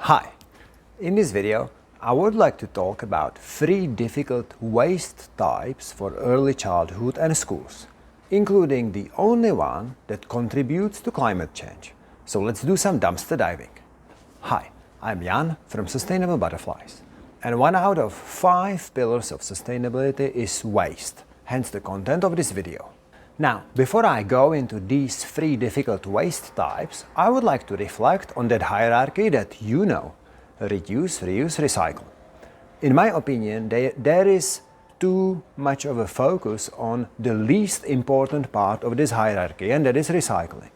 Hi! In this video, I would like to talk about 3 difficult waste types for early childhood and schools, including the only one that contributes to climate change. So let's do some dumpster diving. Hi, I'm Jan from Sustainable Butterflies, and 1 out of 5 pillars of sustainability is waste, hence the content of this video. Now, before I go into these 3 difficult waste types, I would like to reflect on that hierarchy that you know: reduce, reuse, recycle. In my opinion, there is too much of a focus on the least important part of this hierarchy, and that is recycling.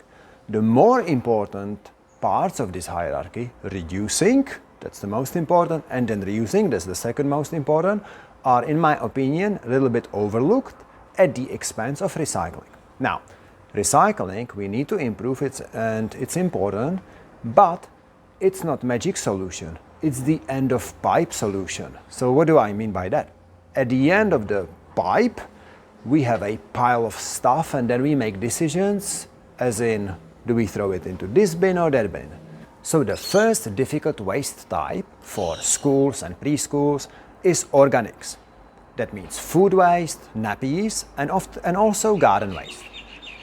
The more important parts of this hierarchy, reducing, that's the most important, and then reusing, that's the second most important, are, in my opinion, a little bit overlooked at the expense of recycling. Now, recycling, we need to improve it, and it's important, but it's not magic solution. It's the end of pipe solution. So what do I mean by that? At the end of the pipe, we have a pile of stuff, and then we make decisions, as in, do we throw it into this bin or that bin? So the first difficult waste type for schools and preschools is organics. That means food waste, nappies, and also garden waste.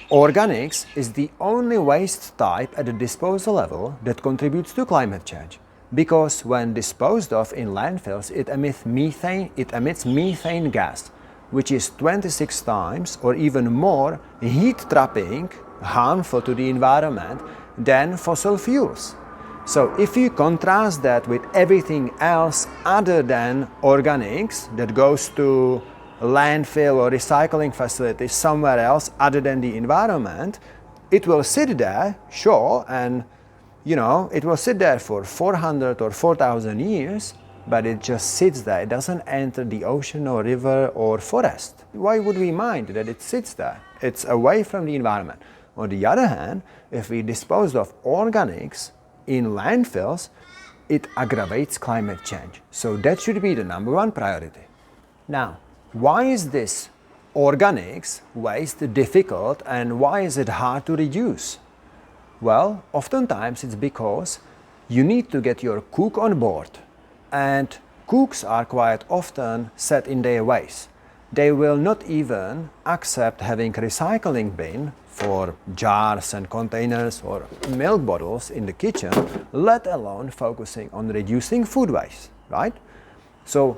Organics is the only waste type at the disposal level that contributes to climate change, because when disposed of in landfills, it emits methane gas, which is 26 times or even more heat-trapping, harmful to the environment than fossil fuels. So if you contrast that with everything else other than organics that goes to landfill or recycling facilities somewhere else other than the environment, it will sit there, sure, and it will sit there for 400 or 4,000 years, but it just sits there. It doesn't enter the ocean or river or forest. Why would we mind that it sits there? It's away from the environment. On the other hand, if we dispose of organics in landfills, it aggravates climate change. So that should be the #1 priority. Now, why is this organics waste difficult, and why is it hard to reduce? Well, oftentimes it's because you need to get your cook on board, and cooks are quite often set in their ways. They will not even accept having recycling bin for jars and containers or milk bottles in the kitchen, let alone focusing on reducing food waste, right? So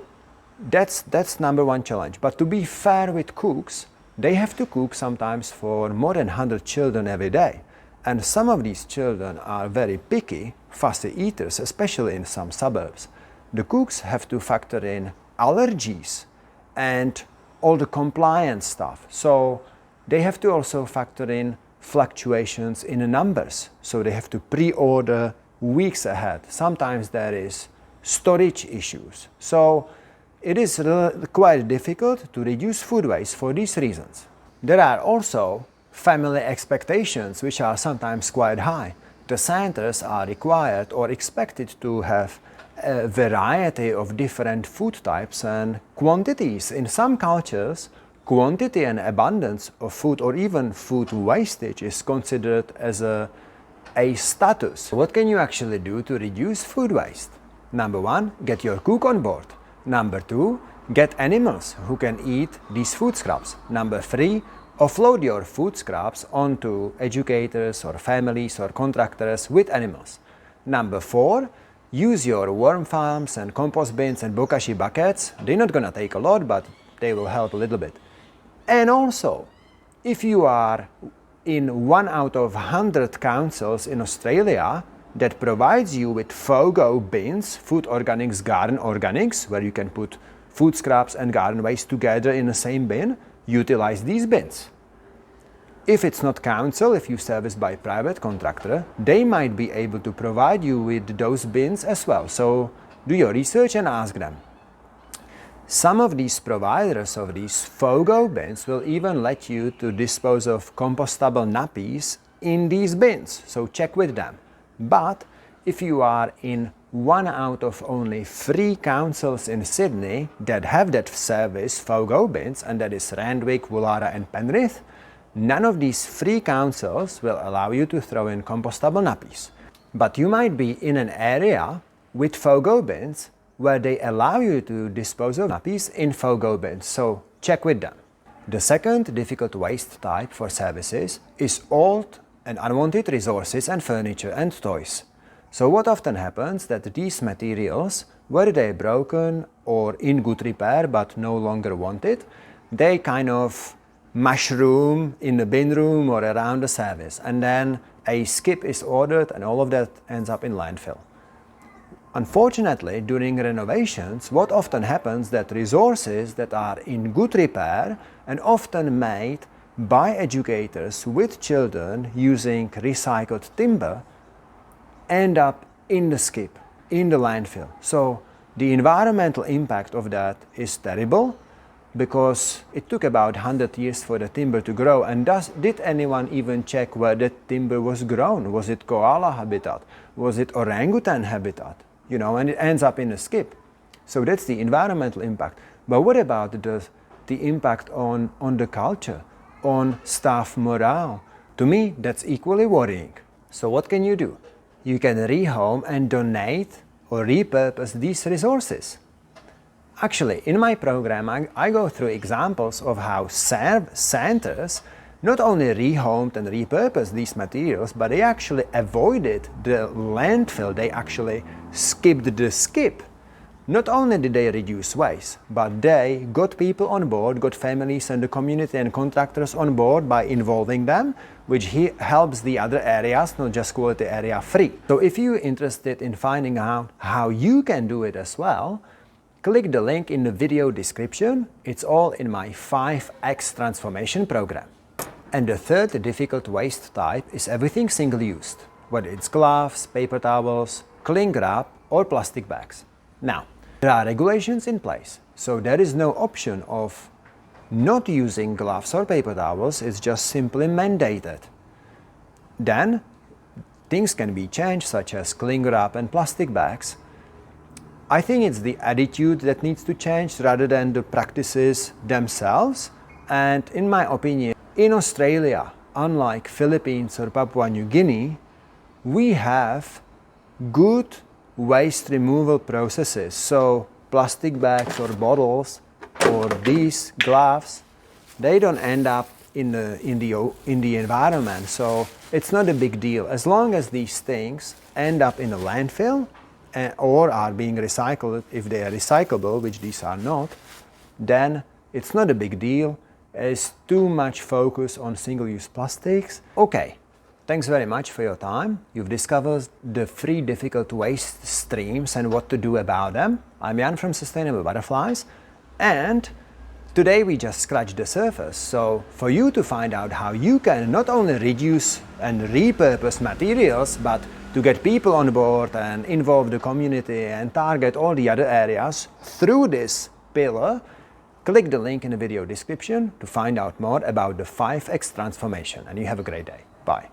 that's #1 challenge. But to be fair with cooks, they have to cook sometimes for more than 100 children every day. And some of these children are very picky, fussy eaters, especially in some suburbs. The cooks have to factor in allergies and all the compliance stuff. So they have to also factor in fluctuations in the numbers. So they have to pre-order weeks ahead. Sometimes there is storage issues. So it is quite difficult to reduce food waste for these reasons. There are also family expectations, which are sometimes quite high. The centers are required or expected to have a variety of different food types and quantities. In some cultures, quantity and abundance of food, or even food wastage, is considered as a status. What can you actually do to reduce food waste? #1, get your cook on board. #2, get animals who can eat these food scraps. #3, offload your food scraps onto educators or families or contractors with animals. #4, use your worm farms and compost bins and bokashi buckets. They're not gonna take a lot, but they will help a little bit. And also, if you are in 1 out of 100 councils in Australia that provides you with FOGO bins, food organics, garden organics, where you can put food scraps and garden waste together in the same bin, utilize these bins. If it's not council, if you service by private contractor, they might be able to provide you with those bins as well. So do your research and ask them. Some of these providers of these FOGO bins will even let you to dispose of compostable nappies in these bins, so check with them. But if you are in 1 out of only 3 councils in Sydney that have that service, FOGO bins, and that is Randwick, Woollahra and Penrith, none of these 3 councils will allow you to throw in compostable nappies. But you might be in an area with FOGO bins where they allow you to dispose of nappies in FOGO bins, so check with them. The second difficult waste type for services is old and unwanted resources and furniture and toys. So what often happens that these materials, whether they're broken or in good repair but no longer wanted, they kind of mushroom in the bin room or around the service, and then a skip is ordered and all of that ends up in landfill. Unfortunately, during renovations, what often happens that resources that are in good repair and often made by educators with children using recycled timber end up in the skip, in the landfill. So the environmental impact of that is terrible because it took about 100 years for the timber to grow, and did anyone even check where the timber was grown? Was it koala habitat? Was it orangutan habitat? You know, and it ends up in a skip. So that's the environmental impact. But what about the impact on the culture, on staff morale? To me, that's equally worrying. So what can you do? You can rehome and donate or repurpose these resources. Actually, in my program, I go through examples of how centers not only rehomed and repurposed these materials, but they actually avoided the landfill. They actually skipped the skip. Not only did they reduce waste, but they got people on board, got families and the community and contractors on board by involving them, which helps the other areas, not just quality area 3. So if you're interested in finding out how you can do it as well, click the link in the video description. It's all in my 5X transformation program. And the third difficult waste type is everything single-used, whether it's gloves, paper towels, cling wrap or plastic bags. Now, there are regulations in place, so there is no option of not using gloves or paper towels. It's just simply mandated. Then, things can be changed, such as cling wrap and plastic bags. I think it's the attitude that needs to change rather than the practices themselves. And in my opinion, in Australia, unlike Philippines or Papua New Guinea, we have good waste removal processes. So plastic bags or bottles or these gloves, they don't end up in the environment. So it's not a big deal. As long as these things end up in a landfill or are being recycled, if they are recyclable, which these are not, then it's not a big deal. There's too much focus on single-use plastics. Okay, thanks very much for your time. You've discovered the 3 difficult waste streams and what to do about them. I'm Jan from Sustainable Butterflies, and today we just scratched the surface. So for you to find out how you can not only reduce and repurpose materials, but to get people on board and involve the community and target all the other areas through this pillar, click the link in the video description to find out more about the 5X transformation, and you have a great day. Bye.